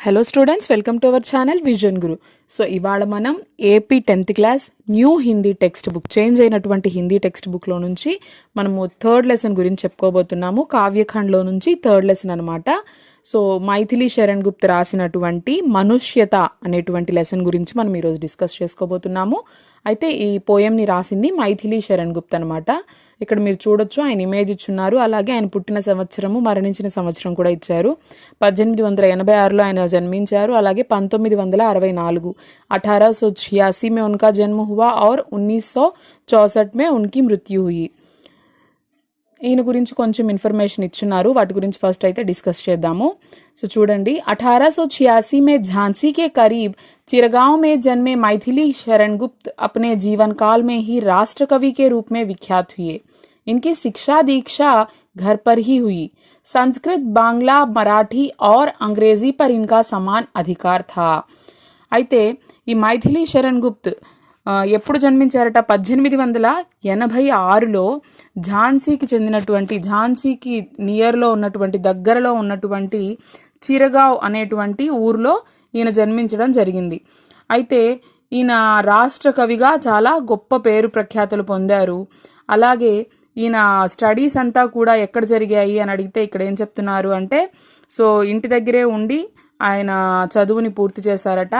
Hello students, welcome to our channel vision Guru. So ఇవాళ మనం AP 10th class new Hindi text book, change అయినటువంటి Hindi text బుక్లో నుంచి మనము థర్డ్ లెసన్ గురించి చెప్పుకోబోతున్నాము. కావ్యఖండ్లో నుంచి థర్డ్ లెసన్ అనమాట. సో మైథిలి శరణ్ గుప్త రాసినటువంటి మనుష్యత అనేటువంటి లెసన్ గురించి మనం ఈరోజు డిస్కస్ చేసుకోబోతున్నాము. అయితే ఈ పోయంని రాసింది మైథిలి శరణ్ గుప్త అనమాట. ఇక్కడ మీరు చూడొచ్చు, ఆయన ఇమేజ్ ఇచ్చున్నారు. అలాగే ఆయన పుట్టిన సంవత్సరము, మరణించిన సంవత్సరం కూడా ఇచ్చారు. 1886లో ఆయన జన్మించారు. అలాగే 1964 1886 में उनका जन्म हुआ और 1964 में उनकी मृत्यु हुई. ఈయన గురించి కొంచెం ఇన్ఫర్మేషన్ ఇచ్చున్నారు, వాటి గురించి ఫస్ట్ అయితే డిస్కస్ చేద్దాము. సో చూడండి, 1886 में झांसी के करीब चिरगांव में जन्मे मैथिली शरण गुप्त अपने जीवन काल में ही राष्ट्र कवि के रूप में विख्यात हुए. इनकी शिक्षा दीक्षा घर पर ही हुई. संस्कृत, बांग्ला, मराठी और अंग्रेजी पर इनका समान अधिकार था. అయితే ఈ మైథిలి శరణ్ గుప్త్ ఎప్పుడు జన్మించారట? 1886లో ఝాన్సీకి చెందినటువంటి, ఝాన్సీకి నియర్లో ఉన్నటువంటి, దగ్గరలో ఉన్నటువంటి చిరగావ్ అనేటువంటి ఊర్లో ఈయన జన్మించడం జరిగింది. అయితే ఈయన రాష్ట్ర కవిగా చాలా గొప్ప పేరు ప్రఖ్యాతులు పొందారు. అలాగే ఈయన స్టడీస్ అంతా కూడా ఎక్కడ జరిగాయి అని అడిగితే ఇక్కడ ఏం చెప్తున్నారు అంటే, సో ఇంటి దగ్గరే ఉండి ఆయన చదువుని పూర్తి చేశారట.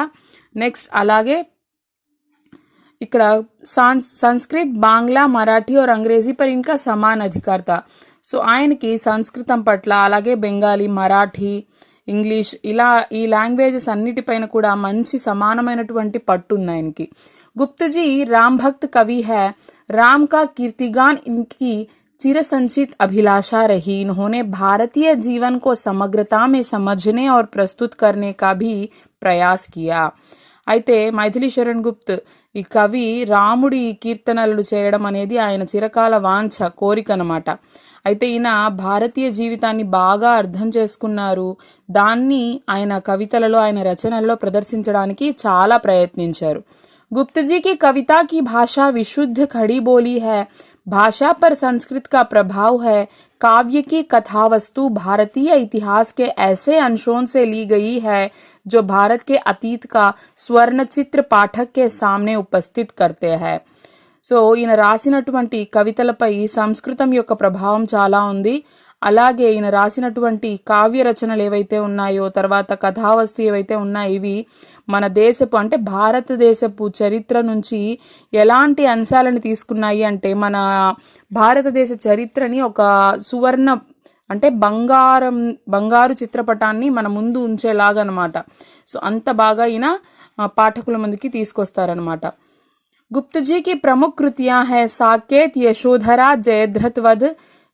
నెక్స్ట్ అలాగే ఇక్కడ సంస్కృత్, బాంగ్లా, మరాఠీ और अंग्रेजी पर इनका समान अधिकार था. సో ఆయనకి సంస్కృతం పట్ల, అలాగే బెంగాలీ, మరాఠీ, ఇంగ్లీష్, ఇలా ఈ లాంగ్వేజెస్ అన్నిటిపైన కూడా మంచి సమానమైనటువంటి పట్టు ఉంది ఆయనకి. गुप्तजी राम भक्त कवि है. राम का कीर्तिगान इनकी चिरसंचित अभिलाषा रही. इन्होंने भारतीय जीवन को समग्रता में समझने और प्रस्तुत करने का भी प्रयास किया. అయితే మైథిలి శరణ్ గుప్త్ ఈ కవి రాముడి కీర్తనలు చేయడం అనేది ఆయన చిరకాల వాంఛ, కోరిక అనమాట. అయితే ఈయన భారతీయ జీవితాన్ని బాగా అర్థం చేసుకున్నారు. దాన్ని ఆయన కవితలలో, ఆయన రచనల్లో ప్రదర్శించడానికి చాలా ప్రయత్నించారు. गुप्त जी की कविता की भाषा विशुद्ध खड़ी बोली है. भाषा पर संस्कृत का प्रभाव है. काव्य की कथा वस्तु भारतीय इतिहास के ऐसे अंशों से ली गई है जो भारत के अतीत का स्वर्ण चित्र पाठक के सामने उपस्थित करते हैं. సో ఈయన రాసినటువంటి కవితలపై సంస్కృతం యొక్క ప్రభావం చాలా ఉంది. అలాగే ఈయన రాసినటువంటి కావ్య రచనలు ఏవైతే ఉన్నాయో, తర్వాత కథావస్తు ఏవైతే ఉన్నాయో, ఇవి మన దేశపు, అంటే భారతదేశపు చరిత్ర నుంచి ఎలాంటి అంశాలను తీసుకున్నాయి అంటే, మన భారతదేశ చరిత్రని ఒక సువర్ణ, అంటే బంగారు చిత్రపటాన్ని మన ముందు ఉంచేలాగా అనమాట. సో అంత బాగా ఈయన పాఠకుల ముందుకి తీసుకొస్తారనమాట. गुप्त जी की प्रमुख कृतियां हैं साकेत, यशोधरा, जयद्रथ वध.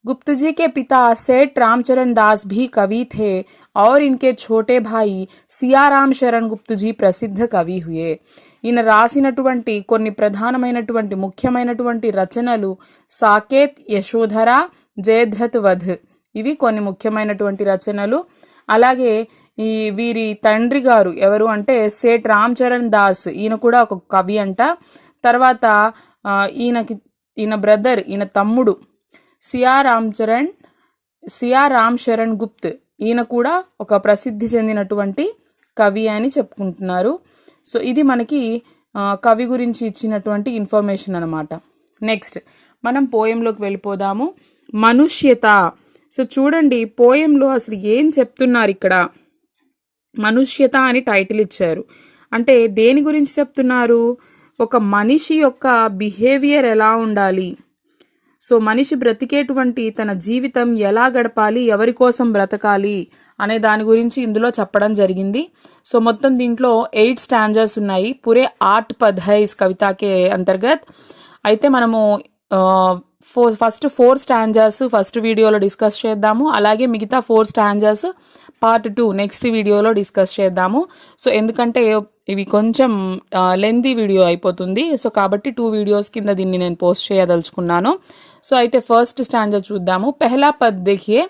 गुप्त जी के पिता सेठ रामचरण दास भी कवि थे और इनके छोटे भाई सियाराम शरण गुप्त जी प्रसिद्ध कवि हुए. ఈయన రాసినటువంటి కొన్ని ప్రధానమైనటువంటి, ముఖ్యమైనటువంటి రచనలు సాకేత్, యశోధర, జయద్రథ్ వధ్, ఇవి కొన్ని ముఖ్యమైనటువంటి రచనలు. అలాగే ఈ వీరి తండ్రి గారు ఎవరు అంటే సేఠ్ రామ్ చరణ్ దాస్, ఈయన కూడా ఒక కవి అంట. తర్వాత ఈయన బ్రదర్, ఈయన తమ్ముడు సియారామ్ శరణ్ గుప్త్, ఈయన కూడా ఒక ప్రసిద్ధి చెందినటువంటి కవి అని చెప్పుకుంటున్నారు. సో ఇది మనకి కవి గురించి ఇచ్చినటువంటి ఇన్ఫర్మేషన్ అనమాట. నెక్స్ట్ మనం పోయంలోకి వెళ్ళిపోదాము. మనుష్యత. సో చూడండి, పోయంలో అసలు ఏం చెప్తున్నారు ఇక్కడ. మనుష్యత అని టైటిల్ ఇచ్చారు. అంటే దేని గురించి చెప్తున్నారు? ఒక మనిషి యొక్క బిహేవియర్ ఎలా ఉండాలి, సో మనిషి బ్రతికేటువంటి తన జీవితం ఎలా గడపాలి, ఎవరి కోసం బ్రతకాలి అనే దాని గురించి ఇందులో చెప్పడం జరిగింది. సో మొత్తం దీంట్లో 8 స్టాంజర్స్ ఉన్నాయి. పూరే 8 పద్ హై ఇస్ కవితాకే అంతర్గత్. అయితే మనము ఫస్ట్ 4 స్టాంజర్స్ ఫస్ట్ వీడియోలో డిస్కస్ చేద్దాము. అలాగే మిగతా 4 స్టాంజర్స్ పార్ట్ 2 నెక్స్ట్ వీడియోలో డిస్కస్ చేద్దాము. సో ఎందుకంటే ఇవి కొంచెం లెంతీ వీడియో అయిపోతుంది. సో కాబట్టి 2 వీడియోస్ కింద దీన్ని నేను పోస్ట్ చేయదలుచుకున్నాను. సో అయితే ఫస్ట్ స్టాంజర్ చూద్దాము. పహలా పద్ देखिए.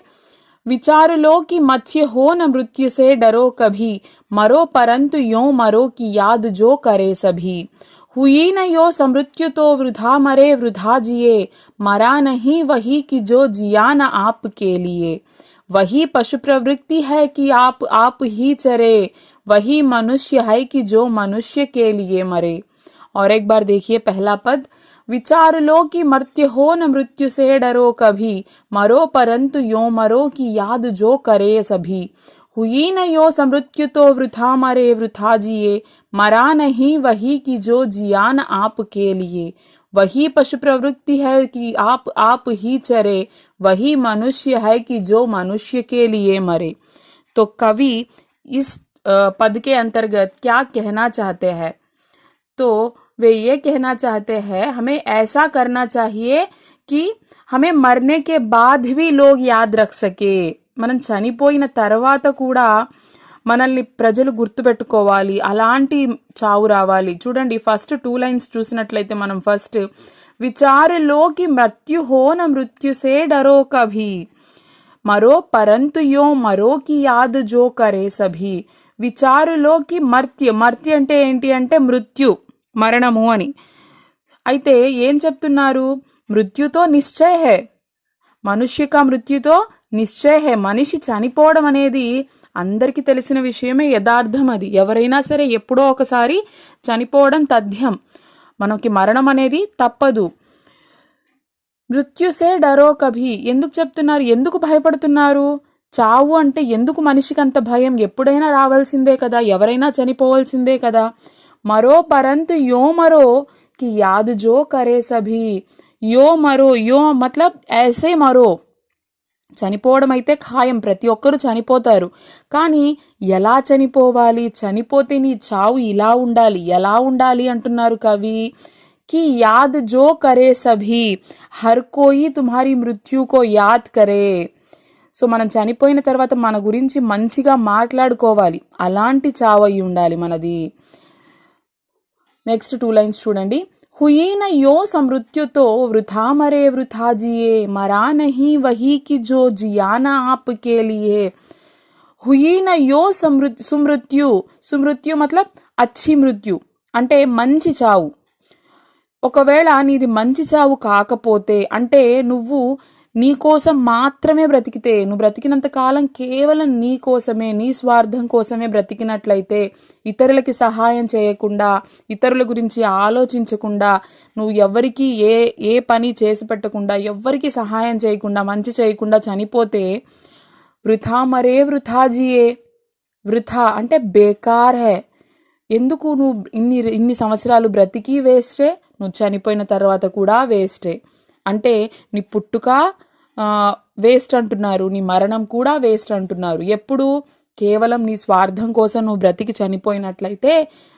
विचारलो कि मत्स्य हो न मृत्यु से डरो कभी, मरो परंतु यों मरो की याद जो करे सभी. हुई न यो समृत्युतो वृथा मरे वृथा जिए, मरा नहीं वही कि जो जिया न आपके लिए। वही पशु प्रवृत्ति है कि आप ही चरे, वही मनुष्य है कि जो मनुष्य के लिए मरे। और एक बार देखिए पहला पद, विचार लो कि मर्त्य हो न मृत्यु से डरो कभी, मरो परंतु यो मरो की याद जो करे सभी। हुई न यो समृत्यु तो वृथा मरे वृथा जिए, मरा नहीं वही कि जो जिया न आपके लिए। वही पशु प्रवृत्ति है कि आप ही चरे, वही मनुष्य है कि जो मनुष्य के लिए मरे। तो कवि इस पद के अंतर्गत क्या कहना चाहते हैं? तो वे ये कहना चाहते हैं हमें ऐसा करना चाहिए कि हमें मरने के बाद भी लोग याद रख सके, మనం చనిపోయిన తర్వాత కూడా మనల్ని ప్రజలు గుర్తుపెట్టుకోవాలి, అలాంటి చావు రావాలి. చూడండి ఫస్ట్ 2 లైన్స్ చూసినట్లయితే మనం ఫస్ట్ విచారలోకి మృత్యు హోన మృత్యు సే డరో కభీ, మరో పరంతు యో మరో కి యాద్ జో కరే సభీ. విచారులోకి మర్త్య అంటే ఏంటి అంటే మృత్యు, మరణము అని. అయితే ఏం చెప్తున్నారు? మృత్యుతో నిశ్చయ హే, మనుష్య కా మృత్యుతో నిశ్చయ హే. మనిషి చనిపోవడం అనేది అందరికీ తెలిసిన విషయమే, యథార్థం. అది ఎవరైనా సరే ఎప్పుడో ఒకసారి చనిపోవడం తథ్యం. మనకి మరణం అనేది తప్పదు. మృత్యుసే డరో కభీ ఎందుకు చెప్తున్నారు? ఎందుకు భయపడుతున్నారు? చావు అంటే ఎందుకు మనిషికి అంత భయం? ఎప్పుడైనా రావాల్సిందే కదా, ఎవరైనా చనిపోవాల్సిందే కదా. మరో పరంతు యో మరో కి యాద్ జో కరే సభీ. యో మరో, యో మతలబ్ ఐసే మరో, చనిపోవడం అయితే ఖాయం, ప్రతి ఒక్కరూ చనిపోతారు. కానీ ఎలా చనిపోవాలి? చనిపోతే నీ చావు ఇలా ఉండాలి, ఎలా ఉండాలి అంటున్నారు కవి. కి యాద్ జో కరే సభీ, హర్ కోయి తుమ్హారీ మృత్యు కో యాద్ కరే. సో మనం చనిపోయిన తర్వాత మన గురించి మంచిగా మాట్లాడుకోవాలి, అలాంటి చావు అయి ఉండాలి మనది. నెక్స్ట్ 2 లైన్స్ చూడండి. हुई न यो समृत्यु तो वृथा मरे वृथा जिए, मरा नहीं वही कि जो जिया न आपके लिए. हुई न यो सुमृत्यु, సుమృత్యు మతలబ్ అచ్చి మృత్యు అంటే మంచి చావు. ఒకవేళ నీది మంచి చావు కాకపోతే, అంటే నువ్వు నీ కోసం మాత్రమే బ్రతికితే, నువ్వు బ్రతికినంత కాలం కేవలం నీ కోసమే, నీ స్వార్థం కోసమే బ్రతికినట్లయితే, ఇతరులకి సహాయం చేయకుండా, ఇతరుల గురించి ఆలోచించకుండా, నువ్వు ఎవ్వరికి ఏ పని చేసి పెట్టకుండా, ఎవ్వరికి సహాయం చేయకుండా, మంచి చేయకుండా చనిపోతే, వృథా మరే వృథా జియే. వృథా అంటే బేకార్ హే. ఎందుకు నువ్వు ఇన్ని సంవత్సరాలు బ్రతికి వేస్టే, నువ్వు చనిపోయిన తర్వాత కూడా వేస్టే. అంటే నీ పుట్టుక వేస్ట్ అంటున్నారు, నీ మరణం కూడా వేస్ట్ అంటున్నారు. ఎప్పుడు? కేవలం నీ స్వార్థం కోసం నువ్వు బ్రతికి చనిపోయినట్లయితే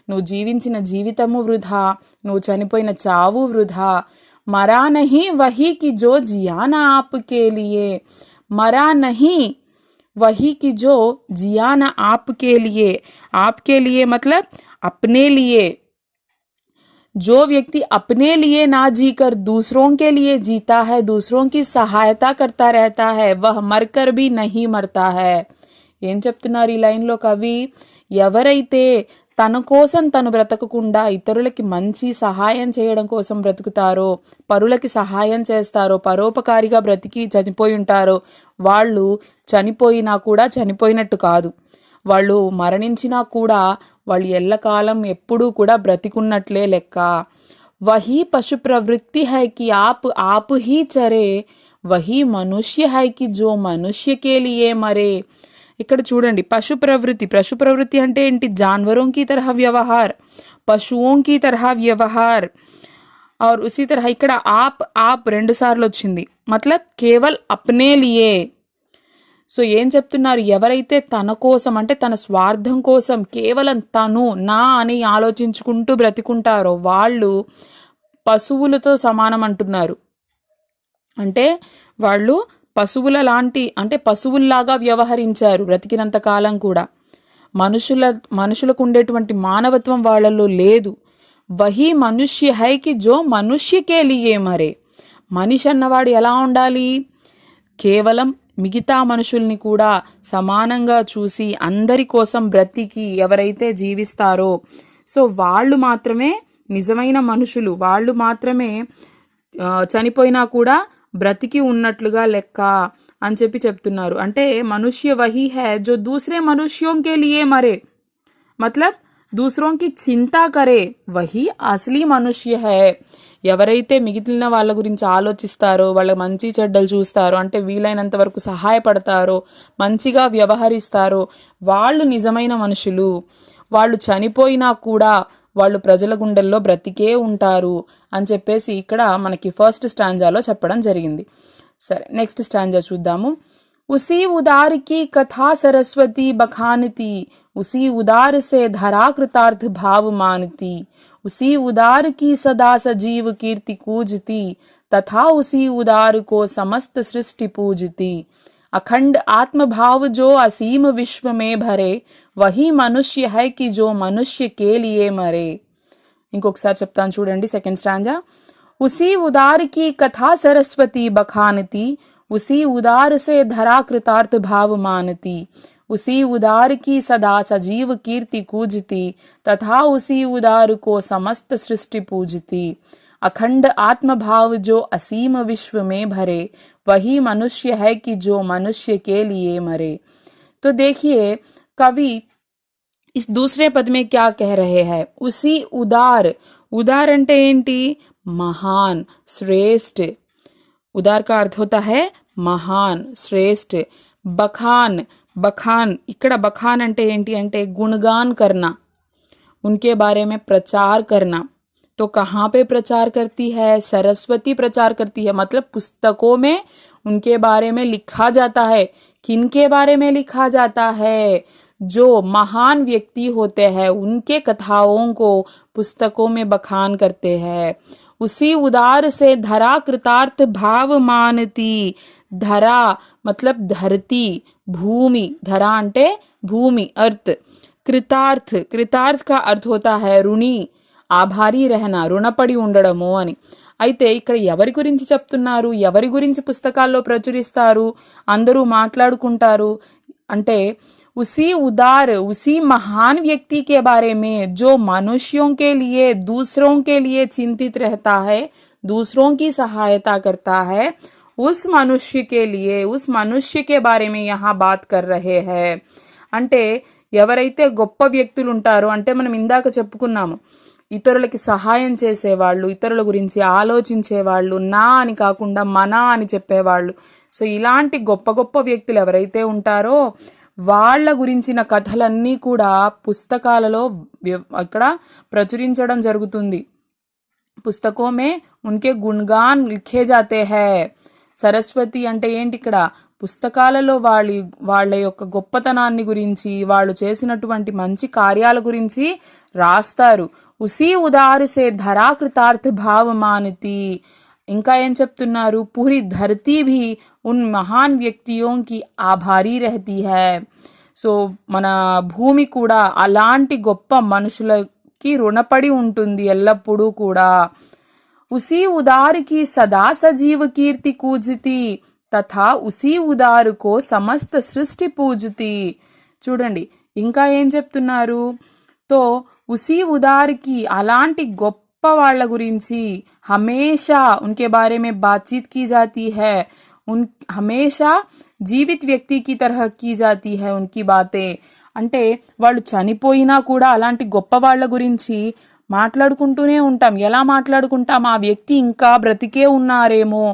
నువ్వు జీవించిన జీవితము వృధా, నువ్వు చనిపోయిన చావు వృధా. మరా నహీ వహీ కి జో జియా నా ఆప్కే లియే. మరా నహీ वही की जो जिया न आपके लिए. आपके लिए मतलब अपने लिए. जो व्यक्ति अपने लिए ना जीकर दूसरों के लिए जीता है, दूसरों की सहायता करता रहता है, वह मरकर भी नहीं मरता है. ఏం చెప్తున్నారు ఈ లైన్లో కవి? ఎవరైతే తన కోసం తను బ్రతకకుండా ఇతరులకి మంచి సహాయం చేయడం కోసం బ్రతుకుతారో, పరులకి సహాయం చేస్తారో, పరోపకారిగా బ్రతికి చనిపోయి ఉంటారో, వాళ్ళు చనిపోయినా కూడా చనిపోయినట్టు కాదు. వాళ్ళు మరణించినా కూడా వాళ్ళు ఎల్లకాలం ఎప్పుడూ కూడా బ్రతికున్నట్లే లెక్క. వహీ పశు ప్రవృత్తి హై కి ఆప్ హీ చరే, వహీ మనుష్య హై కి జో మనుష్య కే లియే మరే. ఇక్కడ చూడండి, పశు ప్రవృత్తి అంటే ఏంటి? జాన్వరోं की तरह व्यवहार, పశుओं की तरह व्यवहार. और उसी तरह ఇక్కడ आप 2 సార్లు వచ్చింది, మతలబ్ కేవల్ అప్నే లియే. సో ఏం చెప్తున్నారు? ఎవరైతే తన కోసం అంటే తన స్వార్థం కోసం కేవలం తను నా అని ఆలోచించుకుంటూ బ్రతికుంటారో వాళ్ళు పశువులతో సమానం అంటున్నారు. అంటే వాళ్ళు పశువుల లాంటి, అంటే పశువుల్లాగా వ్యవహరించారు బ్రతికినంత కాలం కూడా. మనుషులకు ఉండేటువంటి మానవత్వం వాళ్ళలో లేదు. వహీ మనుష్య హై కి జో మనుష్యకే లియే మరే. మనిషి అన్నవాడు ఎలా ఉండాలి? కేవలం మిగతా మనుషుల్ని కూడా సమానంగా చూసి అందరి కోసం బ్రతికి ఎవరైతే జీవిస్తారో, సో వాళ్ళు మాత్రమే నిజమైన మనుషులు వాళ్ళు మాత్రమే చనిపోయినా కూడా బ్రతికి ఉన్నట్లుగా లెక్క అని చెప్పి చెప్తున్నారు. అంటే మనుష్య వహీ హై జో దూసరే మనుష్యోं के लिए मरे, मतलब दूसरों की चिंता करे, वही असली మనుష్య హై. ఎవరైతే మిగిలిన వాళ్ళ గురించి ఆలోచిస్తారో, వాళ్ళ మంచి చెడ్డలు చూస్తారో, అంటే వీలైనంత వరకు సహాయపడతారో, మంచిగా వ్యవహరిస్తారో వాళ్ళు నిజమైన మనుషులు. వాళ్ళు చనిపోయినా కూడా వాళ్ళు ప్రజల గుండెల్లో బ్రతికే ఉంటారు అని చెప్పేసి ఇక్కడ మనకి ఫస్ట్ స్టాంజాలో చెప్పడం జరిగింది. సరే, నెక్స్ట్ స్టాంజా చూద్దాము. ఉసి ఉదార్ की कथा सरस्वती बखानती, उसी उदार से धरा कृतार्थ भाव मानती, उसी उदार की सदा सजीव कीर्ति कूजती, तथा उसी उदार को समस्त सृष्टि पूजती. अखंड आत्मभाव जो असीम विश्व में भरे, वही मनुष्य है कि जो मनुष्य के लिए मरे. ఇంకొకసారి చెప్తాను చూడండి సెకండ్ స్టాంజా. उसी उदार की कथा सरस्वती बखानती, उसी उदार से धरा कृतार्थ भाव मानती, उसी उदार की सदा सजीव कीर्ति कूजती, तथा उसी उदार को समस्त सृष्टि पूजती. अखंड आत्मभाव जो असीम विश्व में भरे, वही मनुष्य है कि जो मनुष्य के लिए मरे. तो देखिए कवि इस दूसरे पद में क्या कह रहे हैं. उसी उदार, उदार అంటే ఏంటి? महान, श्रेष्ठ. उदार का अर्थ होता है महान, श्रेष्ठ. बखान, बखान ఇక్కడ बखान అంటే ఏంటి అంటే गुणगान करना, उनके बारे में प्रचार करना. तो कहाँ पे प्रचार करती है? सरस्वती प्रचार करती है, मतलब पुस्तकों में उनके बारे में लिखा जाता है. किन के बारे में लिखा जाता है? जो महान व्यक्ति होते हैं उनके कथाओं को पुस्तकों में बखान करते हैं. उसी उदार से धरा कृतार्थ भाव मानती. धरा मतलब धरती, भूमि. धरा అంటే भूमि, अर्थ. कृतार्थ, कृतार्थ का अर्थ होता है ऋणी, ఆభారీ रहना, రుణపడి ఉండడము అని. అయితే ఇక్కడ ఎవరి గురించి చెప్తున్నారు? ఎవరి గురించి పుస్తకాల్లో ప్రచురిస్తారు, అందరూ మాట్లాడుకుంటారు అంటే उसी उदार, उसी महान व्यक्ति के बारे में जो मनुष्यों के लिए, दूसरों के लिए चिंतित रहता है, दूसरों की सहायता करता है, उस मनुष्य के लिए, उस मनुष्य के बारे में यहाँ बात कर रहे हैं. అంటే ఎవరైతే గొప్ప వ్యక్తులు ఉంటారో, అంటే మనం ఇందాక చెప్పుకున్నాము ఇతరులకి సహాయం చేసేవాళ్ళు, ఇతరుల గురించి ఆలోచించేవాళ్ళు, నా అని కాకుండా మన అని చెప్పేవాళ్ళు. సో ఇలాంటి గొప్ప గొప్ప వ్యక్తులు ఎవరైతే ఉంటారో వాళ్ళ గురించిన కథలన్నీ కూడా పుస్తకాలలో ఇక్కడ ప్రచురించడం జరుగుతుంది. పుస్తకం మే ఉన్కే గుణగాన్ లిఖే జాతే హై. సరస్వతి అంటే ఏంటి? ఇక్కడ పుస్తకాలలో వాళ్ళ యొక్క గొప్పతనాన్ని గురించి, వాళ్ళు చేసినటువంటి మంచి కార్యాల గురించి రాస్తారు. ఉసీ ఉదార్ సే ధరా కృతార్థ భావ మానతి. ఇంకా ఏం చెప్తున్నారు? పూరి ధరతీ భీ ఉన్ మహాన్ వ్యక్తియోं की ఆభారీ रहती है. సో మన భూమి కూడా అలాంటి గొప్ప మనుషులకి రుణపడి ఉంటుంది ఎల్లప్పుడూ కూడా. ఉసీ ఉదార్ की सदा सजीव कीर्ति कूजती, तथा उसी उदार को समस्त सृष्टि पूजती. చూడండి ఇంకా ఏం చెప్తున్నారు? తో ఉసీ ఉదార్ की అలాంటి గొప్ప వాళ్ళ గురించి हमेशा उनके बारे में बातचीत की जाती है. उन हमेशा जीवित व्यक्ति की तरह की जाती है उनकी बातें. అంటే వాళ్ళు చనిపోయినా కూడా అలాంటి గొప్ప వాళ్ళ గురించి మాట్లాడుకుంటూనే ఉంటాం. ఎలా మాట్లాడుకుంటాం? ఆ వ్యక్తి ఇంకా బ్రతికే ఉన్నారేమో.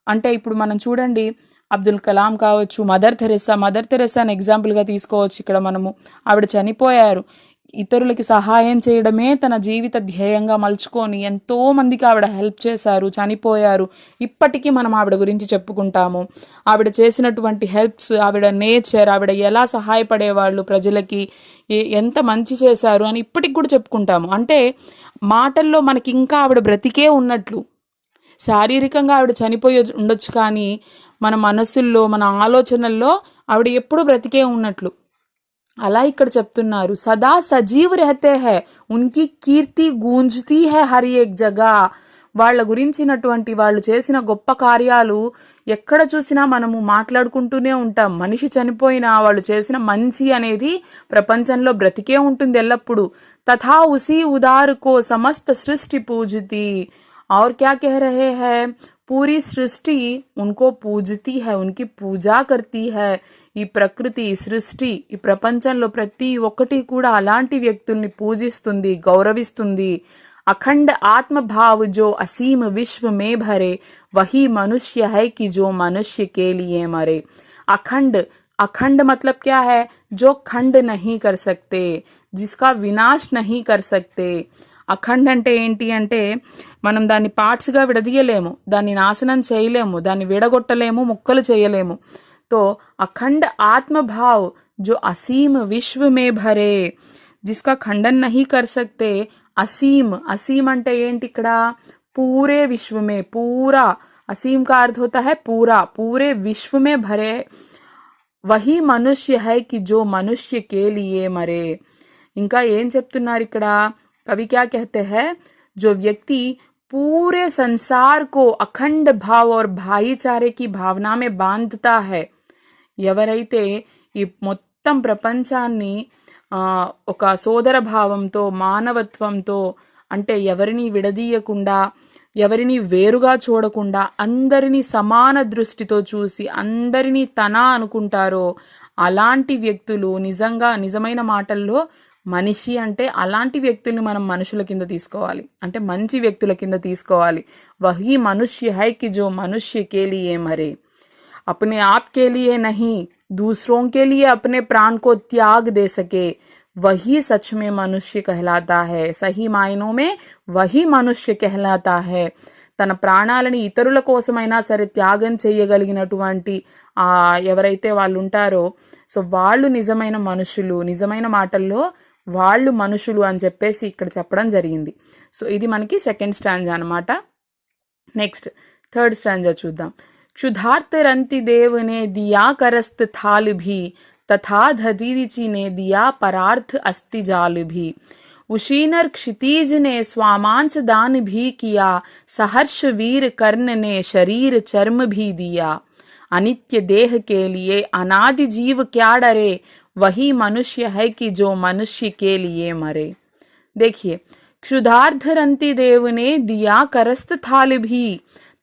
అంటే ఇప్పుడు మనం చూడండి అబ్దుల్ కలాం కావచ్చు, మదర్ తెరెసాని ఎగ్జాంపుల్గా తీసుకోవచ్చు. ఇక్కడ మనము ఆవిడ చనిపోయారు, ఇతరులకి సహాయం చేయడమే తన జీవిత ధ్యేయంగా మలుచుకొని ఎంతో మందికి ఆవిడ హెల్ప్ చేశారు, చనిపోయారు. ఇప్పటికీ మనం ఆవిడ గురించి చెప్పుకుంటాము. ఆవిడ చేసినటువంటి హెల్ప్స్, ఆవిడ నేచర్, ఆవిడ ఎలా సహాయపడేవాళ్ళు ప్రజలకి, ఎంత మంచి చేశారు అని ఇప్పటికి కూడా చెప్పుకుంటాము. అంటే మాటల్లో మనకి ఇంకా ఆవిడ బ్రతికే ఉన్నట్లు. శారీరకంగా ఆవిడ చనిపోయి ఉండొచ్చు, కానీ మన మనసుల్లో, మన ఆలోచనల్లో ఆవిడ ఎప్పుడూ బ్రతికే ఉన్నట్లు. అలా ఇక్కడ చెప్తున్నారు. సదా సజీవ్ రహతే హై, ఉన్కి కీర్తి గూంజతీ హై హర్ ఏక్ జగహ. వాళ్ళ గురించినటువంటి వాళ్ళు చేసిన గొప్ప కార్యాలు ఎక్కడ చూసినా మనము మాట్లాడుకుంటూనే ఉంటాం. మనిషి చనిపోయినా వాళ్ళు చేసిన మంచి అనేది ప్రపంచంలో బ్రతికే ఉంటుంది ఎల్లప్పుడూ. తథా ఉసి ఉదార్ కో సమస్త సృష్టి పూజతి. और क्या कह रहे हैं, पूरी सृष्टि उनको पूजती है, उनकी पूजा करती है. ఈ ప్రకృతి, ఈ సృష్టి, ఈ ప్రపంచంలో ప్రతి ఒక్కటి కూడా అలాంటి వ్యక్తుల్ని పూజిస్తుంది, గౌరవిస్తుంది. अखंड आत्म भाव जो असीम विश्व में भरे वही मनुष्य है कि जो मनुष्य के लिए मरे. अखंड, अखंड मतलब क्या है, जो खंड नहीं कर सकते, जिसका विनाश नहीं कर सकते. అఖండ్ అంటే ఏంటి అంటే మనం దాన్ని పార్ట్స్గా విడదీయలేము, దాన్ని నాశనం చేయలేము, దాన్ని విడగొట్టలేము, ముక్కలు చేయలేము. तो अखंड आत्म भाव जो असीम विश्व में भरे जिसका खंडन नहीं कर सकते. असीम, असीम అంటే ఏంటి ఇక్కడ, पूरे विश्व में, पूरा, असीम का अर्थ होता है पूरा, पूरे विश्व में भरे वही मनुष्य है कि जो मनुष्य के लिए मरे. ఇంకా ఏం చెప్తున్నారు ఇక్కడ कवि, क्या कहते हैं, जो व्यक्ति पूरे संसार को अखंड भाव और भाईचारे की भावना में बांधता है, ఎవరైతే ఈ మొత్తం ప్రపంచాన్ని ఒక సోదర భావంతో, మానవత్వంతో, అంటే ఎవరిని విడదీయకుండా, ఎవరిని వేరుగా చూడకుండా, అందరినీ సమాన దృష్టితో చూసి అందరినీ తన అనుకుంటారో అలాంటి వ్యక్తులు నిజంగా, నిజమైన మాటల్లో మనిషి అంటే అలాంటి వ్యక్తుల్ని మనం మనుషుల కింద తీసుకోవాలి, అంటే మంచి వ్యక్తుల కింద తీసుకోవాలి. వహీ మనుష్య హై కి జో మనుష్య కే లియే మరే. अपने आप के लिए नहीं, दूसरों के लिए अपने प्राण को त्याग दे सके वही सच में मनुष्य कहलाता है. सही मायनों में वही मनुष्य कहलाता है. తన ప్రాణాలని ఇతరుల కోసమైనా సరే త్యాగం చేయగలిగినటువంటి ఎవరైతే వాళ్ళు ఉంటారో, సో వాళ్ళు నిజమైన మనుషులు, నిజమైన మాటల్లో వాళ్ళు మనుషులు అని చెప్పేసి ఇక్కడ చెప్పడం జరిగింది. సో ఇది మనకి సెకండ్ స్టాంజా అనమాట. నెక్స్ట్ థర్డ్ స్టాంజా చూద్దాం. क्षुधार्त रंति देव ने दिया करस्त थाल भी तथा दधीचि ने दिया परार्थ अस्ति जाल भी. उशीनर क्षितिज ने स्वामांस दान भी किया सहर्ष वीर कर्ण ने शरीर चर्म भी दिया. अनित्य देह के लिए अनादि जीव क्या डरे वही मनुष्य है कि जो मनुष्य के लिए मरे. देखिए, क्षुधार्थ रंति देव ने दिया करस्त थाल भी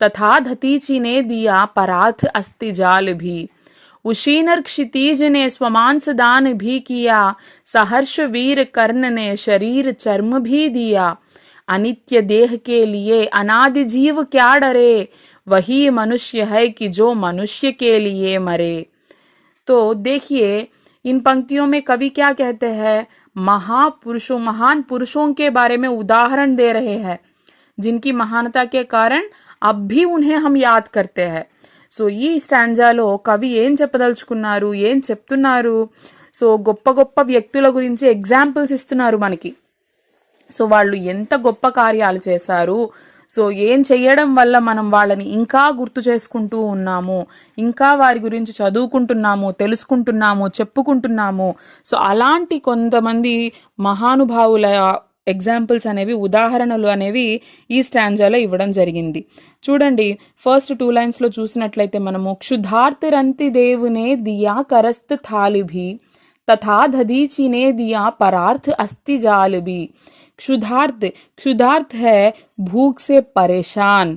तथा धतीचि ने दिया परार्थ अस्ति जाल भी. उशीनर क्षितिज ने स्वमांस दान भी किया सहर्ष वीर कर्ण ने शरीर चर्म भी दिया. अनित्य देह के लिए अनादि जीव क्या डरे वही मनुष्य है कि जो मनुष्य के लिए मरे. तो देखिए, इन पंक्तियों में कवि क्या कहते हैं, महापुरुषों, महान पुरुषों के बारे में उदाहरण दे रहे हैं, जिनकी महानता के कारण अब भी उन्हें हम याद करते हैं. సో ఈ స్టాంజాలో కవి ఏం చెప్పదలుచుకున్నారు, ఏం చెప్తున్నారు, సో గొప్ప గొప్ప వ్యక్తుల గురించి ఎగ్జాంపుల్స్ ఇస్తున్నారు మనకి. సో వాళ్ళు ఎంత గొప్ప కార్యాలు చేశారు, సో ఏం చేయడం వల్ల మనం వాళ్ళని ఇంకా గుర్తు చేసుకుంటూ ఉన్నాము, ఇంకా వారి గురించి చదువుకుంటున్నాము, తెలుసుకుంటున్నాము, చెప్పుకుంటున్నాము. సో అలాంటి కొంతమంది మహానుభావుల ఎగ్జాంపుల్స్ అనేవి, ఉదాహరణలు అనేవి ఈ స్టాంజాలో ఇవ్వడం జరిగింది. చూడండి, ఫస్ట్ 2 లైన్స్లో చూసినట్లయితే మనము क्षुधार्त रंति देव ने दिया करस्त थाल भी तथा दधीचि ने दिया परार्थ अस्ति जाल भी. क्षुधार्त, क्षुधार्त है भूख से परेशान,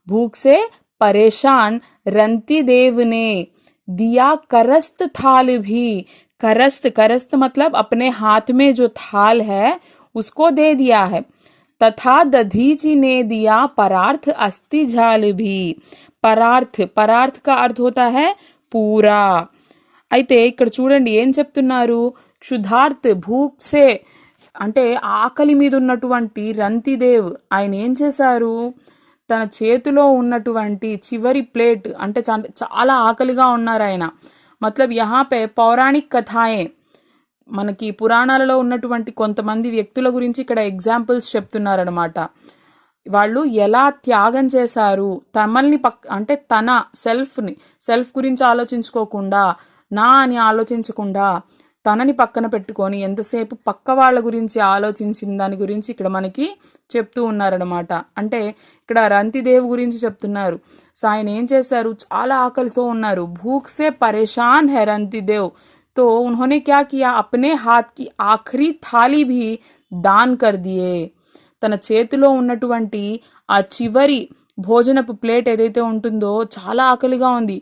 भूख से परेशान रंति देव ने दिया करस्त थाल भी. करस्त, करस्त मतलब अपने हाथ में जो थाल है उसको दे दिया है. तथा दधीचि ने दिया परार्थ अस्ति जाल भी. परार्थ, परार्थ का अर्थ होता है पूरा. అయితే ఇక్కడ చూడండి ఏం చెప్తున్నారు, క్షుధార్త్, భూక్సే అంటే ఆకలి మీద ఉన్నటువంటి రంతిదేవ్ ఆయన ఏం చేశారు, తన చేతిలో ఉన్నటువంటి చివరి ప్లేట్, అంటే చాలా ఆకలిగా ఉన్నారు ఆయన. మతలబ్ యహా పే పౌరాణిక్ కథాయే, మనకి పురాణాలలో ఉన్నటువంటి కొంతమంది వ్యక్తుల గురించి ఇక్కడ ఎగ్జాంపుల్స్ చెప్తున్నారనమాట. వాళ్ళు ఎలా త్యాగం చేశారు, తమల్ని అంటే తన సెల్ఫ్ గురించి ఆలోచించుకోకుండా, నా అని ఆలోచించకుండా తనని పక్కన పెట్టుకొని ఎంతసేపు పక్క వాళ్ళ గురించి ఆలోచించిన దాని గురించి ఇక్కడ మనకి చెప్తూ ఉన్నారనమాట. అంటే ఇక్కడ రంతిదేవ్ గురించి చెప్తున్నారు. సో ఆయన ఏం చేశారు, చాలా ఆకలితో ఉన్నారు. భూక్ సే పరేషాన్ హై రంతిదేవ్. तो उन्होंने क्या किया, अपने हाथ की आखिरी थाली भी దాన్ కర్ దియే. తన చేతిలో ఉన్నటువంటి ఆ చివరి భోజనపు ప్లేట్ ఏదైతే ఉంటుందో, చాలా ఆకలిగా ఉంది.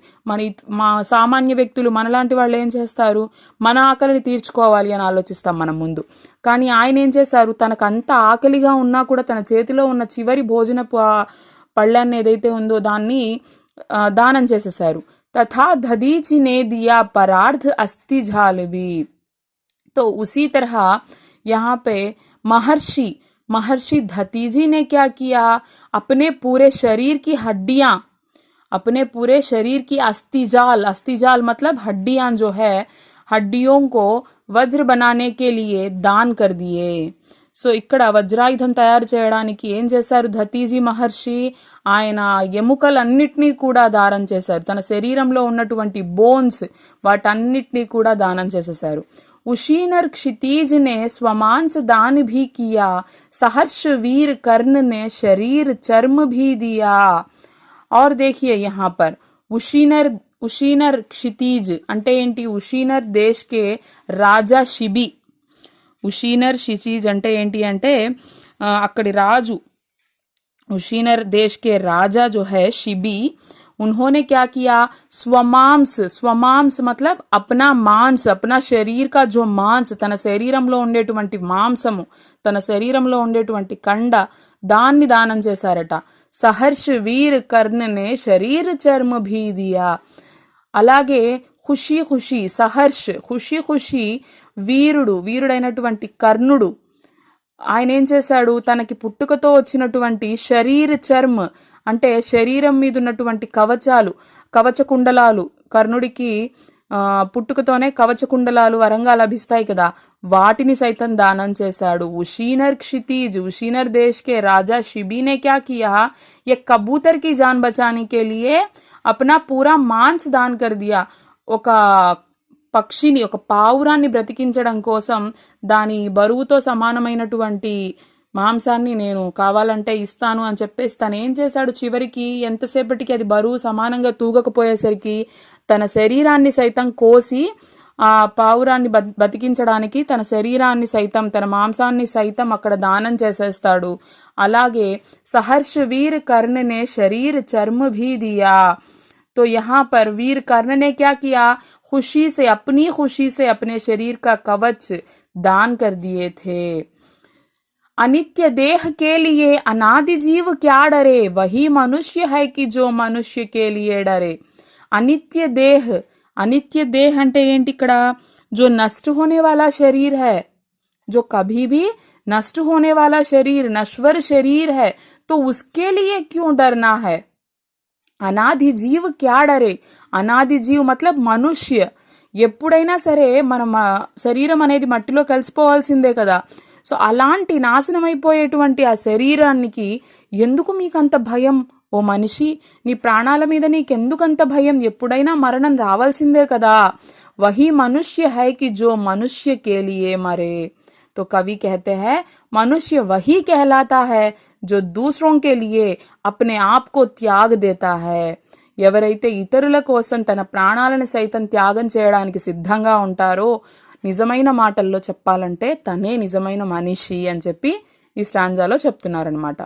మా సామాన్య వ్యక్తులు, మనలాంటి వాళ్ళు ఏం చేస్తారు, మన ఆకలిని తీర్చుకోవాలి అని ఆలోచిస్తాం మనం ముందు. కానీ ఆయన ఏం చేశారు, తనకు అంత ఆకలిగా ఉన్నా కూడా తన చేతిలో ఉన్న చివరి భోజనపు పళ్ళాన్ని ఏదైతే ఉందో దాన్ని దానం చేసేశారు. तथा दधीचि ने दिया परार्ध अस्थि झाल भी. तो उसी तरह यहाँ पे महर्षि दधीचि ने क्या किया, अपने पूरे शरीर की हड्डियां, अपने पूरे शरीर की अस्थिजाल मतलब हड्डियां जो है, हड्डियों को वज्र बनाने के लिए दान कर दिए. సో ఇక్కడ వజ్రాయుధం తయారు చేయడానికి ఏం చేశారు దతీజీ మహర్షి, ఆయన ఎముకలన్నిటినీ కూడా దానం చేశారు. తన శరీరంలో ఉన్నటువంటి బోన్స్ వాటన్నిటినీ కూడా దానం చేసేశారు. ఉషీనర్ क्षितिज ने स्वमांस दान भी किया, सहर्ष वीर कर्ण ने शरीर चर्म भी दिया. और देखिए यहाँ पर उशीनर क्षितिज అంటే ఏంటి, ఉషీనర్ దేశ్ కే రాజా శిబి. ఉషీనర్ షిచీజ్ అంటే ఏంటి అంటే అక్కడి రాజు, उशीनर देश के राजा जो है शिबी, उन्होंने क्या किया, स्वमांस मतलब अपना मांस, अपना शरीर का जो मांस, తన శరీరంలో ఉండేటువంటి మాంసము, తన శరీరంలో ఉండేటువంటి కండ, దాన్ని దానం చేశారట. सहर्ष वीर कर्ण ने शरीर चर्म भी दिया. అలాగే ఖుషి సహర్ష్ ఖుషి వీరుడైనటువంటి కర్ణుడు, ఆయన ఏం చేశాడు, తనకి పుట్టుకతో వచ్చినటువంటి శరీర చర్మ అంటే శరీరం మీద ఉన్నటువంటి కవచకుండలాలు, కర్ణుడికి పుట్టుకతోనే కవచకుండలాలు వరంగా లభిస్తాయి కదా, వాటిని సైతం దానం చేశాడు. ఉషీనర్ क्षितिज, उशीनर देश के राजा शिबी ने क्या किया, ये कबूतर की जान बचाने के लिए अपना पूरा मांस दान कर दिया. ఒక పక్షిని, ఒక పావురాన్ని బ్రతికించడం కోసం దాని బరువుతో సమానమైనటువంటి మాంసాన్ని నేను కావాలంటే ఇస్తాను అని చెప్పేసి తను ఏం చేశాడు, చివరికి ఎంతసేపటికి అది బరువు సమానంగా తూగకపోయేసరికి తన శరీరాన్ని సైతం కోసి ఆ పావురాన్ని బతికించడానికి తన శరీరాన్ని సైతం, తన మాంసాన్ని సైతం అక్కడ దానం చేసేస్తాడు. అలాగే सहर्ष वीर कर्ण ने शरीर चर्म भी दिया. तो यहाँ पर वीर कर्ण ने क्या किया, अपनी खुशी से अपने शरीर का कवच दान कर दिए थे. अनित्य देह के लिए अनादि जीव क्या डरे, वही मनुष्य है कि जो मनुष्य के लिए डरे. अनित्य देह అంటే ఏంటి ఇక్కడ, जो नष्ट होने वाला शरीर है, जो कभी भी नष्ट होने वाला शरीर, नश्वर शरीर है, तो उसके लिए क्यों डरना है. అనాది జీవ్ క్యా డరే, అనాది జీవ్ మతలబ్ మనుష్య. ఎప్పుడైనా సరే మన శరీరం అనేది మట్టిలో కలిసిపోవాల్సిందే కదా. సో అలాంటి నాశనం అయిపోయేటువంటి ఆ శరీరానికి ఎందుకు మీకంత భయం ఓ మనిషి, నీ ప్రాణాల మీద నీకెందుకంత భయం, ఎప్పుడైనా మరణం రావాల్సిందే కదా. వహీ మనుష్య హై కి జో మనుష్య కే లియే మరే. तो कवि कहते हैं मनुष्य वही कहलाता है जो दूसरों के लिए अपने आप को त्याग देता है. ఎవరైతే ఇతరుల కోసం తన ప్రాణాలను సైతం త్యాగం చేయడానికి సిద్ధంగా ఉంటారో, నిజమైన మాటల్లో చెప్పాలంటే తనే నిజమైన మనిషి అని చెప్పి ఈ స్టాంజాలో చెప్తున్నారనమాట.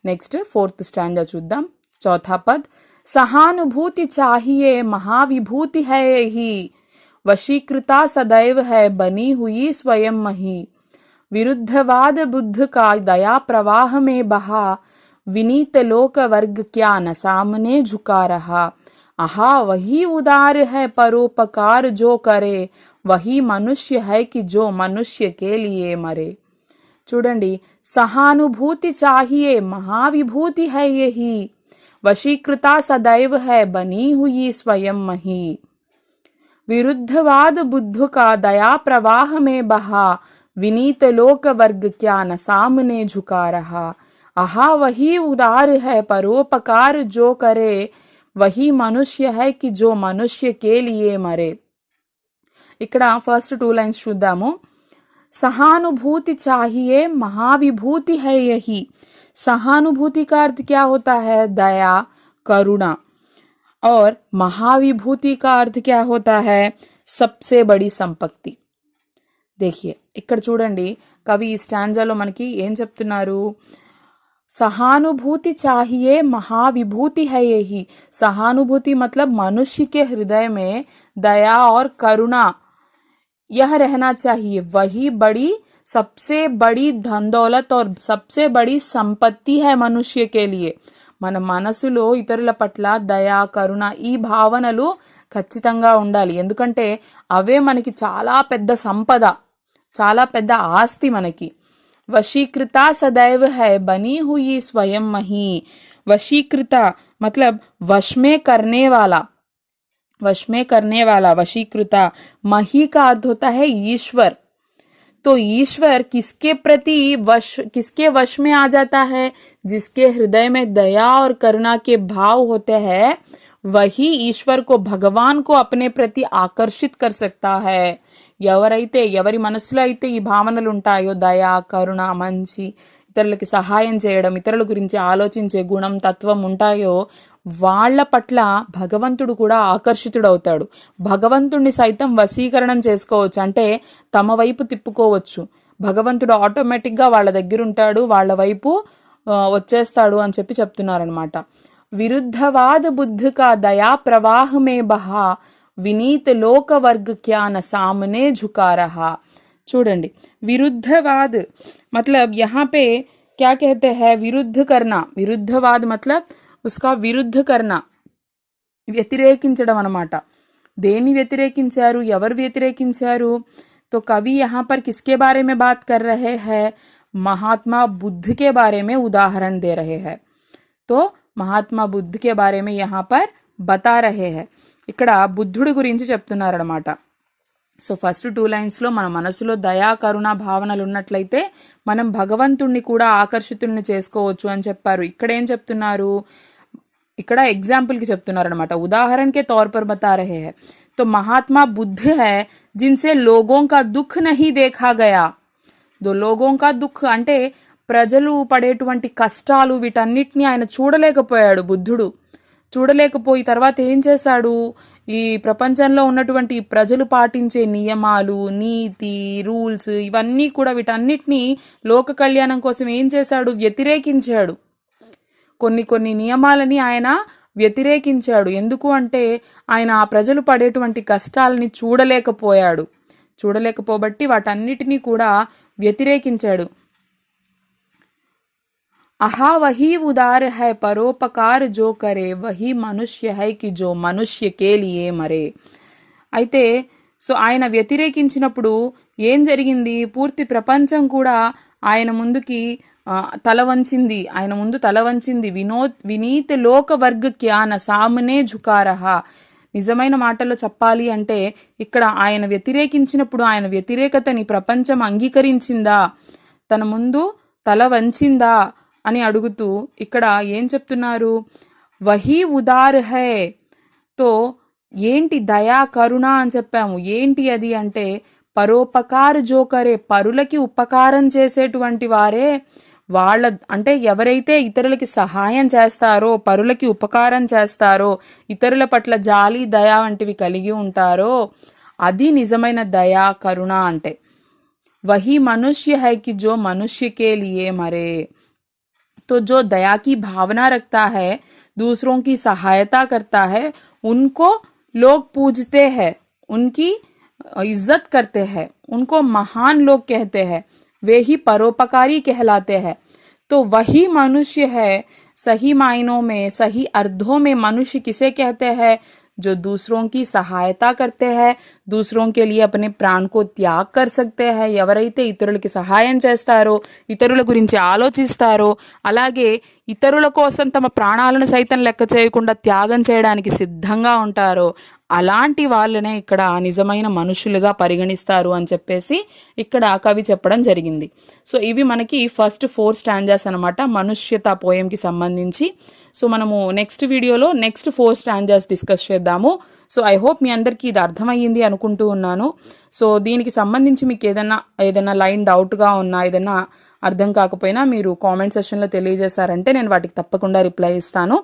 నెక్స్ట్ 4th స్టాంజా చూద్దాం. చౌథా పద్, సహానుభూతి चाहिए महाविभूति है यही, वशीकृता सदैव है बनी हुई स्वयं मही. विरुद्धवाद बुद्ध का दया प्रवाह में बहा, विनीत लोक वर्ग क्या न सामने झुका रहा. आहा वही उदार है परोपकार जो करे, वही मनुष्य है कि जो मनुष्य के लिए मरे. చూడండి, సహానుభూతి चाहिए महाविभूति है यही, वशीकृता सदैव है बनी हुई स्वयं मही. विरुद्धवाद बुद्ध का दया प्रवाह में बहा, विनीत लोक वर्ग क्या न सामने झुका रहा. आहा वही उदार है परोपकार जो करे, वही मनुष्य है कि जो मनुष्य के लिए मरे. ఇక్కడ ఫస్ట్ 2 లైన్స్ చూద్దాము. सहानुभूति चाहिए महाविभूति है यही. सहानुभूति का अर्थ क्या होता है? दया, करुणा. और महाविभूति का अर्थ क्या होता है? सबसे बड़ी संपत्ति. देखिए ఇక్కడ చూడండి, కవి ఈ స్టాంజాలో మనకి ఏం చెప్తున్నారు? सहानुभूति चाहिए महाविभूति है यही. सहानुभूति मतलब मनुष्य के हृदय में दया और करुणा यह रहना चाहिए. वही बड़ी सबसे बड़ी धन दौलत और सबसे बड़ी संपत्ति है मनुष्य के लिए. మన మనసులో ఇతరుల పట్ల దయ, కరుణ ఈ భావనలు ఖచ్చితంగా ఉండాలి. ఎందుకంటే అవే మనకి చాలా పెద్ద సంపద, చాలా పెద్ద ఆస్తి మనకి. वशीकृत सदैव है बनी हुई स्वयं मही. वशीकृत मतलब वश में करने वाला, वश में करने वाला, वशीकृत. मही का अर्थ होता है ईश्वर. तो ईश्वर किसके प्रति वश, किसके वश में आ जाता है? जिसके हृदय में दया और करुणा के भाव होते हैं, वही ईश्वर को, भगवान को अपने प्रति आकर्षित कर सकता है. ఎవరైతే, ఎవరి మనసులో అయితే ఈ భావనలు ఉంటాయో, దయ, కరుణ, మంచి, ఇతరులకి సహాయం చేయడం, ఇతరుల గురించి ఆలోచించే గుణం, తత్వం ఉంటాయో వాళ్ళ పట్ల భగవంతుడు కూడా ఆకర్షితుడవుతాడు. భగవంతుడిని సైతం వశీకరణం చేసుకోవచ్చు, అంటే తమ వైపు తిప్పుకోవచ్చు. భగవంతుడు ఆటోమేటిక్గా వాళ్ళ దగ్గర ఉంటాడు, వాళ్ళ వైపు వచ్చేస్తాడు అని చెప్పి చెప్తున్నారనమాట. విరుద్ధవాద బుద్ధ కా దయా ప్రవాహ మే బహా विनीत लोक वर्ग क्या न सामने झुका रहा. చూడండి, विरुद्धवाद मतलब यहाँ पे क्या कहते हैं? विरुद्ध करना. विरुद्धवाद मतलब उसका विरुद्ध करना, వ్యతిరేకించడం అన్నమాట. దేని వ్యతిరేకించారు? ఎవరు వ్యతిరేకించారు? तो कवि यहाँ पर किसके बारे में बात कर रहे हैं? महात्मा बुद्ध के बारे में उदाहरण दे रहे हैं. तो महात्मा बुद्ध के बारे में यहाँ पर बता रहे हैं. ఇక్కడ బుద్ధుడి గురించి చెప్తున్నారనమాట. సో ఫస్ట్ 2 లైన్స్లో మన మనసులో దయా, కరుణ భావనలు ఉన్నట్లయితే మనం భగవంతుణ్ణి కూడా ఆకర్షితుల్ని చేసుకోవచ్చు అని చెప్పారు. ఇక్కడ ఏం చెప్తున్నారు? ఇక్కడ ఎగ్జాంపుల్కి చెప్తున్నారనమాట. ఉదాహరణ के तौर पर बता रहे हैं. तो महात्मा बुद्ध है जिनसे लोगों का दुख नहीं देखा गया. దో లోగోं का दुख అంటే ప్రజలు పడేటువంటి కష్టాలు, వీటన్నిటిని ఆయన చూడలేకపోయాడు బుద్ధుడు. చూడలేకపోయి తర్వాత ఏం చేశాడు? ఈ ప్రపంచంలో ఉన్నటువంటి ప్రజలు పాటించే నియమాలు, నీతి, రూల్స్ ఇవన్నీ కూడా వీటన్నిటినీ లోక కళ్యాణం కోసం ఏం చేశాడు? వ్యతిరేకించాడు. కొన్ని నియమాలని ఆయన వ్యతిరేకించాడు. ఎందుకు అంటే ఆయన ఆ ప్రజలు పడేటువంటి కష్టాలని చూడలేకపోయాడు. చూడలేకపోబట్టి వాటన్నిటినీ కూడా వ్యతిరేకించాడు. आहा वही उदार है परोपकार जो करे, वही मनुष्य है कि जो मनुष्य के लिए मरे. అయితే సో ఆయన వ్యతిరేకించినప్పుడు ఏం జరిగింది? పూర్తి ప్రపంచం కూడా ఆయన ముందుకి తల వంచింది, ఆయన ముందు తల వంచింది. వినీత లోక వర్గ క్యాన సామనే ఝుకారహా. నిజమైన మాటల్లో చెప్పాలి అంటే ఇక్కడ ఆయన వ్యతిరేకించినప్పుడు ఆయన వ్యతిరేకతని ప్రపంచం అంగీకరించిందా, తన ముందు తల వంచిందా అని అడుగుతూ ఇక్కడ ఏం చెప్తున్నారు? వహీ ఉదార్ హై. తో ఏంటి దయా, కరుణ అని చెప్పాము. ఏంటి అది అంటే పరోపకార్ జోకరే, పరులకి ఉపకారం చేసేటువంటి వారే. వాళ్ళ అంటే ఎవరైతే ఇతరులకి సహాయం చేస్తారో, పరులకి ఉపకారం చేస్తారో, ఇతరుల పట్ల జాలి, దయ వంటివి కలిగి ఉంటారో అది నిజమైన దయా, కరుణ అంటే. వహీ మనుష్య హై కి జో మనుష్య కే లియే మరే. तो जो दया की भावना रखता है, दूसरों की सहायता करता है, उनको लोग पूजते हैं, उनकी इज्जत करते हैं, उनको महान लोग कहते हैं, वे ही परोपकारी कहलाते हैं. तो वही मनुष्य है. सही मायनों में, सही अर्थों में मनुष्य किसे कहते हैं? जो दूसरों की सहायता करते हैं, दूसरों के लिए अपने प्राण को त्याग कर सकते हैं. ఎవరైతే ఇతరులకి సహాయం చేస్తారో, ఇతరుల గురించి ఆలోచిస్తారో, అలాగే ఇతరుల కోసం తమ ప్రాణాలను సైతం లెక్క చేయకుండా త్యాగం చేయడానికి సిద్ధంగా ఉంటారో అలాంటి వాళ్ళనే ఇక్కడ నిజమైన మనుషులుగా పరిగణిస్తారు అని చెప్పేసి ఇక్కడ కవి చెప్పడం జరిగింది. సో ఇవి మనకి ఫస్ట్ 4 స్టాంజాస్ అనమాట మనుష్యత పోయంకి సంబంధించి. సో మనము నెక్స్ట్ వీడియోలో నెక్స్ట్ 4 స్టాంజాస్ డిస్కస్ చేద్దాము. సో ఐ హోప్ మీ అందరికీ ఇది అర్థమయ్యింది అనుకుంటూ ఉన్నాను. సో దీనికి సంబంధించి మీకు ఏదైనా లైన్ డౌట్గా ఉన్నా, ఏదైనా అర్థం కాకపోయినా మీరు కామెంట్ సెక్షన్లో తెలియజేశారంటే నేను వాటికి తప్పకుండా రిప్లై ఇస్తాను.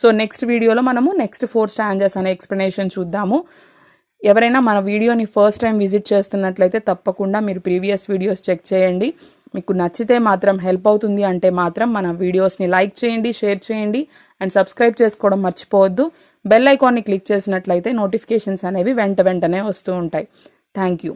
సో నెక్స్ట్ వీడియోలో మనము నెక్స్ట్ 4 స్టాంజర్స్ అనే ఎక్స్ప్లెనేషన్ చూద్దాము. ఎవరైనా మన వీడియోని ఫస్ట్ టైం విజిట్ చేస్తున్నట్లయితే తప్పకుండా మీరు ప్రీవియస్ వీడియోస్ చెక్ చేయండి. మీకు నచ్చితే మాత్రం, హెల్ప్ అవుతుంది అంటే మాత్రం మన వీడియోస్ని లైక్ చేయండి, షేర్ చేయండి అండ్ సబ్స్క్రైబ్ చేసుకోవడం మర్చిపోవద్దు. బెల్ ఐకాన్ని క్లిక్ చేసినట్లయితే నోటిఫికేషన్స్ అనేవి వెంటనే వస్తూ ఉంటాయి. Thank you.